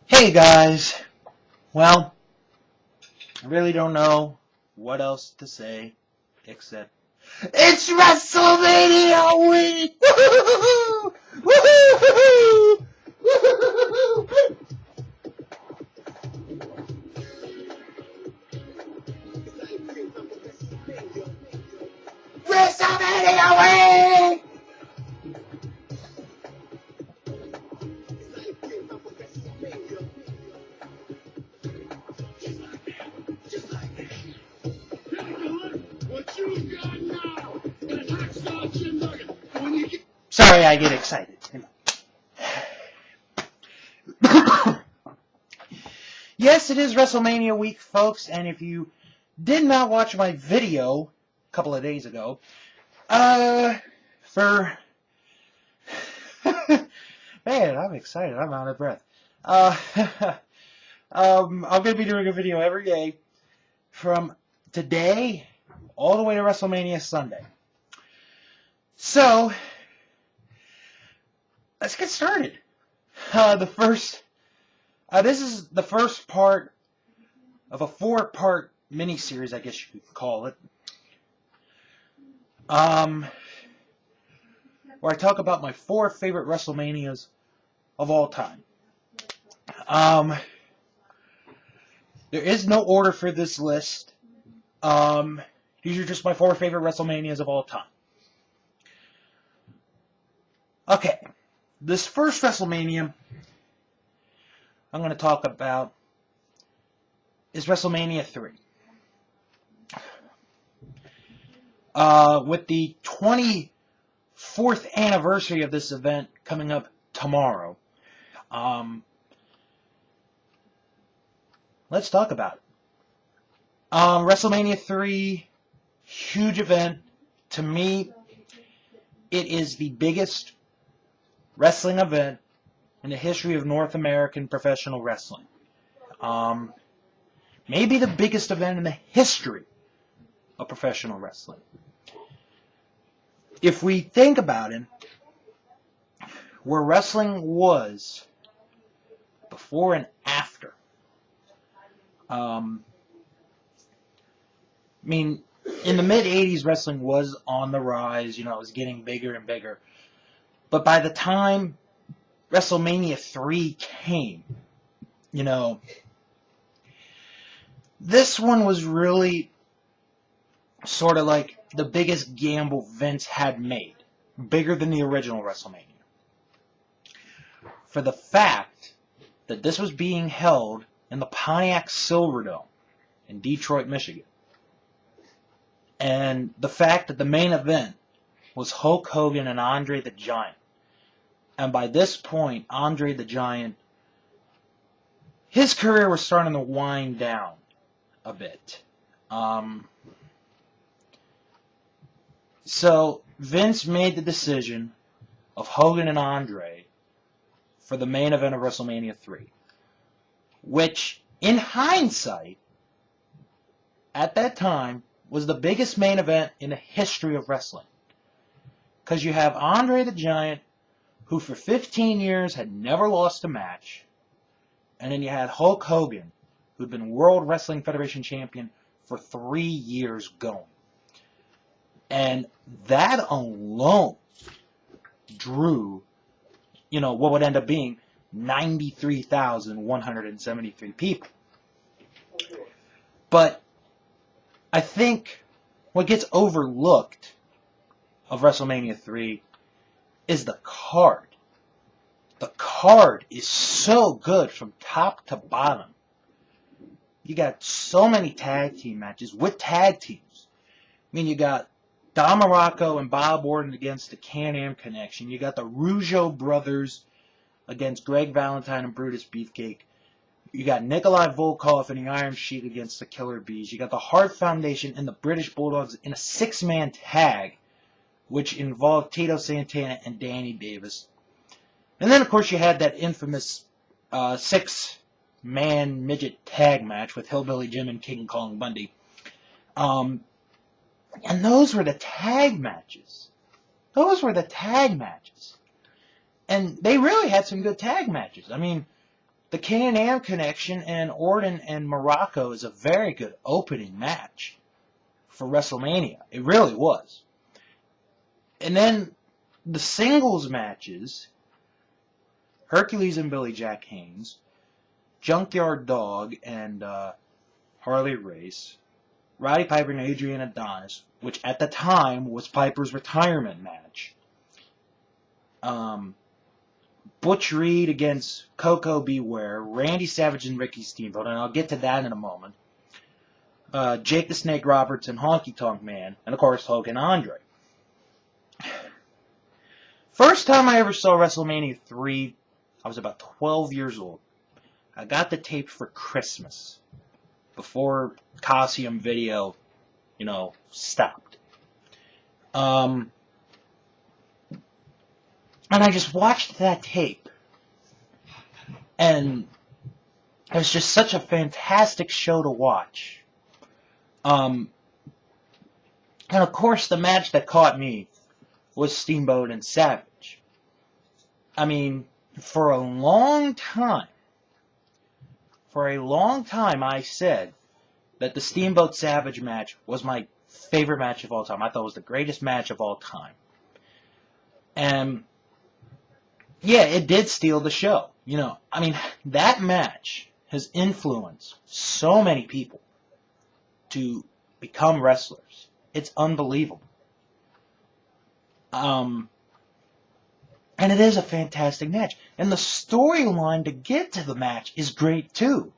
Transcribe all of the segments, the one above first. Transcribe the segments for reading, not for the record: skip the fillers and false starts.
Hey guys, well, I really don't know what else to say except it's WrestleMania week! Woo-hoo-hoo-hoo! Woo-hoo-hoo-hoo! Woo-hoo-hoo-hoo! WrestleMania week! Sorry, I get excited. Yes, it is WrestleMania week, folks, and if you did not watch my video a couple of days ago, for... Man, I'm excited. I'm out of breath. I'm going to be doing a video every day from today all the way to WrestleMania Sunday. So, let's get started. This is the first part of a 4-part mini-series, I guess you could call it. Where I talk about my 4 favorite WrestleManias of all time. There is no order for this list. These are just my 4 favorite WrestleManias of all time. Okay, this first WrestleMania I'm going to talk about is WrestleMania III. With the 24th anniversary of this event coming up tomorrow, let's talk about it. WrestleMania III, huge event. To me, it is the biggest wrestling event in the history of North American professional wrestling. Maybe the biggest event in the history of professional wrestling. If we think about it, where wrestling was before and after, in the mid-'80s, wrestling was on the rise. It was getting bigger and bigger. But by the time WrestleMania 3 came, this one was really sort of like the biggest gamble Vince had made. Bigger than the original WrestleMania. For the fact that this was being held in the Pontiac Silverdome in Detroit, Michigan. And the fact that the main event was Hulk Hogan and Andre the Giant. And by this point, Andre the Giant, his career was starting to wind down a bit. So Vince made the decision of Hogan and Andre for the main event of WrestleMania 3. Which, in hindsight, at that time, was the biggest main event in the history of wrestling. Because you have Andre the Giant, who for 15 years had never lost a match. And then you had Hulk Hogan, who'd been World Wrestling Federation champion for 3 years going. And that alone drew, what would end up being 93,173 people. But I think what gets overlooked of WrestleMania 3 is the card. The card is so good from top to bottom. You got so many tag team matches with tag teams. You got Don Morocco and Bob Orton against the Can-Am Connection. You got the Rougeau brothers against Greg Valentine and Brutus Beefcake. You got Nikolai Volkov and the Iron Sheik against the Killer Bees. You got the Hart Foundation and the British Bulldogs in a 6-man tag, which involved Tito Santana and Danny Davis. And then, of course, you had that infamous 6-man midget tag match with Hillbilly Jim and King Kong Bundy. And those were the tag matches. And they really had some good tag matches. the Can-Am connection and Orton and Morocco is a very good opening match for WrestleMania. It really was. And then the singles matches, Hercules and Billy Jack Haynes, Junkyard Dog and Harley Race, Roddy Piper and Adrian Adonis, which at the time was Piper's retirement match. Butch Reed against Coco Beware, Randy Savage and Ricky Steamboat, and I'll get to that in a moment. Jake the Snake Roberts and Honky Tonk Man, and of course Hulk and Andre. First time I ever saw WrestleMania III, I was about 12 years old. I got the tape for Christmas, before Coliseum Video, stopped. And I just watched that tape, and it was just such a fantastic show to watch. And of course, the match that caught me was Steamboat and Savage. I mean, for a long time, I said that the Steamboat Savage match was my favorite match of all time. I thought it was the greatest match of all time. And yeah, it did steal the show. I mean, that match has influenced so many people to become wrestlers. It's unbelievable. And it is a fantastic match. And the storyline to get to the match is great too.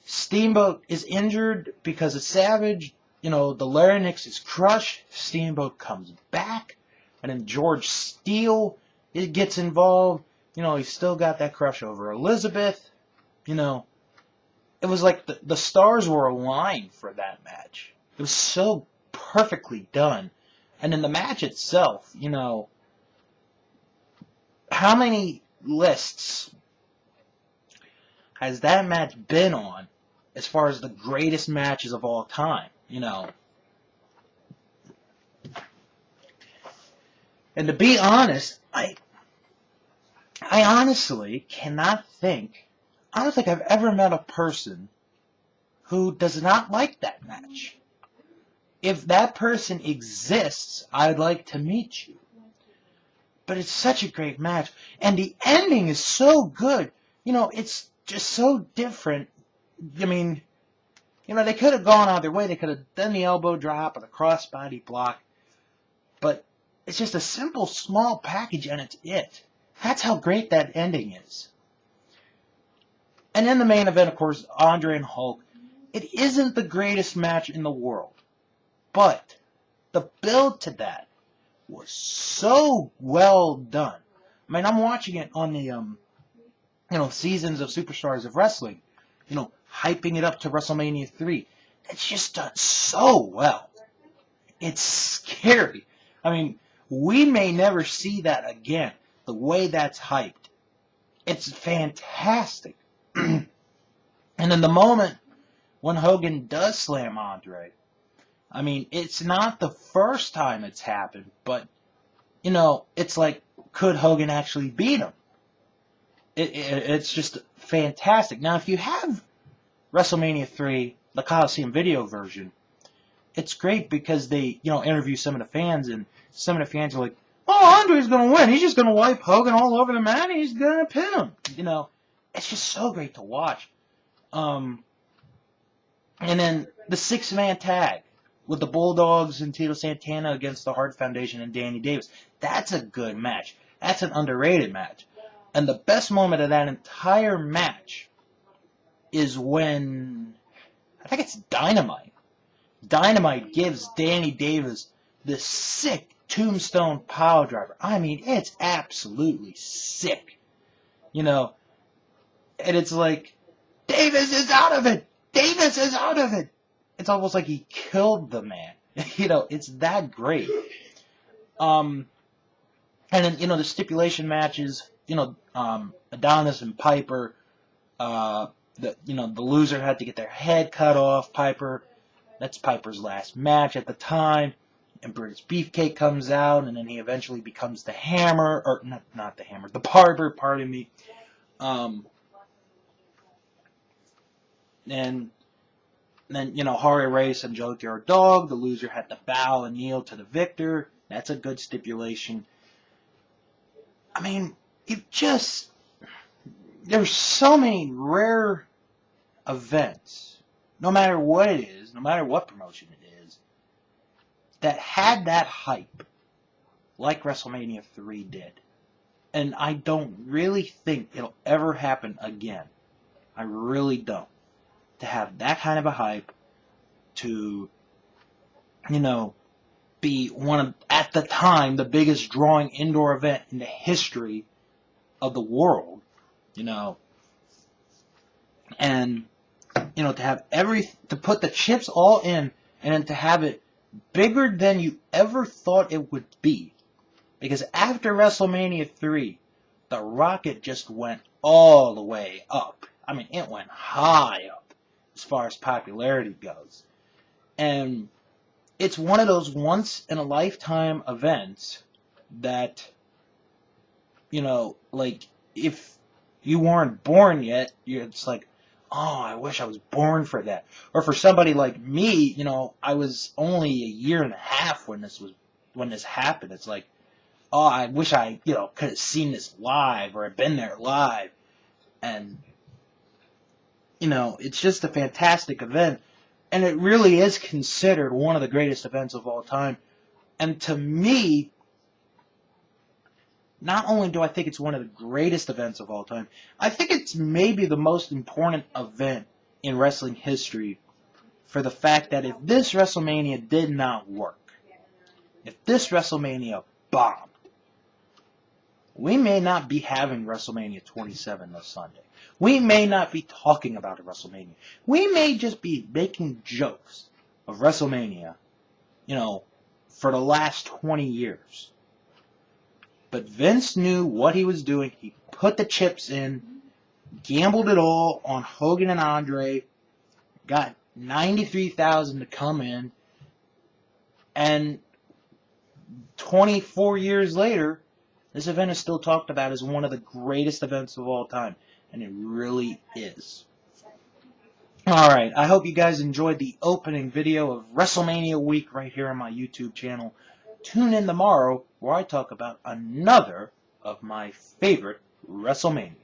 Steamboat is injured because of Savage. The larynx is crushed. Steamboat comes back. And then George Steele gets involved. He's still got that crush over Elizabeth. It was like the stars were aligned for that match. It was so perfectly done. And in the match itself, how many lists has that match been on as far as the greatest matches of all time? And to be honest, I honestly cannot think, I don't think I've ever met a person who does not like that match. If that person exists, I'd like to meet you. But it's such a great match. And the ending is so good. It's just so different. I mean, they could have gone either way. They could have done the elbow drop or the crossbody block. But it's just a simple, small package, and it's it. That's how great that ending is. And in the main event, of course, Andre and Hulk. It isn't the greatest match in the world. But the build to that was so well done. I mean, I'm watching it on the, seasons of Superstars of Wrestling, hyping it up to WrestleMania III. It's just done so well. It's scary. I mean, we may never see that again, the way that's hyped. It's fantastic. And in the moment when Hogan does slam Andre, I mean, it's not the first time it's happened, but, it's like, could Hogan actually beat him? It's just fantastic. Now, if you have WrestleMania III, the Coliseum Video version, it's great because they, interview some of the fans, and some of the fans are like, oh, Andre's going to win. He's just going to wipe Hogan all over the mat, and he's going to pin him. It's just so great to watch. And then the six-man tag with the Bulldogs and Tito Santana against the Hart Foundation and Danny Davis. That's a good match. That's an underrated match. And the best moment of that entire match is when, I think it's Dynamite. Dynamite gives Danny Davis this sick tombstone pile driver. I mean, it's absolutely sick. And it's like, Davis is out of it! Davis is out of it! It's almost like he killed the man. It's that great. And then, the stipulation matches, Adonis and Piper, the loser had to get their head cut off. That's Piper's last match at the time. And British Beefcake comes out, and then he eventually becomes the Hammer, or not the Hammer, the Barber, pardon me. And then, Harley Race and Junkyard Dog, the loser had to bow and kneel to the victor. That's a good stipulation. I mean, there's so many rare events, no matter what it is, no matter what promotion it is, that had that hype, like WrestleMania 3 did. And I don't really think it'll ever happen again. I really don't. To have that kind of a hype, to, be one of, at the time, the biggest drawing indoor event in the history of the world, and, to have to put the chips all in, and then to have it bigger than you ever thought it would be. Because after WrestleMania 3, the rocket just went all the way up. I mean, it went high up as far as popularity goes. And it's one of those once-in-a-lifetime events that, like, if you weren't born yet, it's like, oh, I wish I was born for that. Or for somebody like me, I was only a year and a half when this happened. It's like, oh, I wish I, could have seen this live or had been there live. And, it's just a fantastic event. And it really is considered one of the greatest events of all time. And to me, not only do I think it's one of the greatest events of all time, I think it's maybe the most important event in wrestling history for the fact that if this WrestleMania did not work, if this WrestleMania bombed, we may not be having WrestleMania 27 this Sunday. We may not be talking about a WrestleMania. We may just be making jokes of WrestleMania, for the last 20 years. But Vince knew what he was doing. He put the chips in, gambled it all on Hogan and Andre, got 93,000 to come in, and 24 years later, this event is still talked about as one of the greatest events of all time. And it really is. Alright, I hope you guys enjoyed the opening video of WrestleMania week right here on my YouTube channel. Tune in tomorrow where I talk about another of my favorite WrestleManias.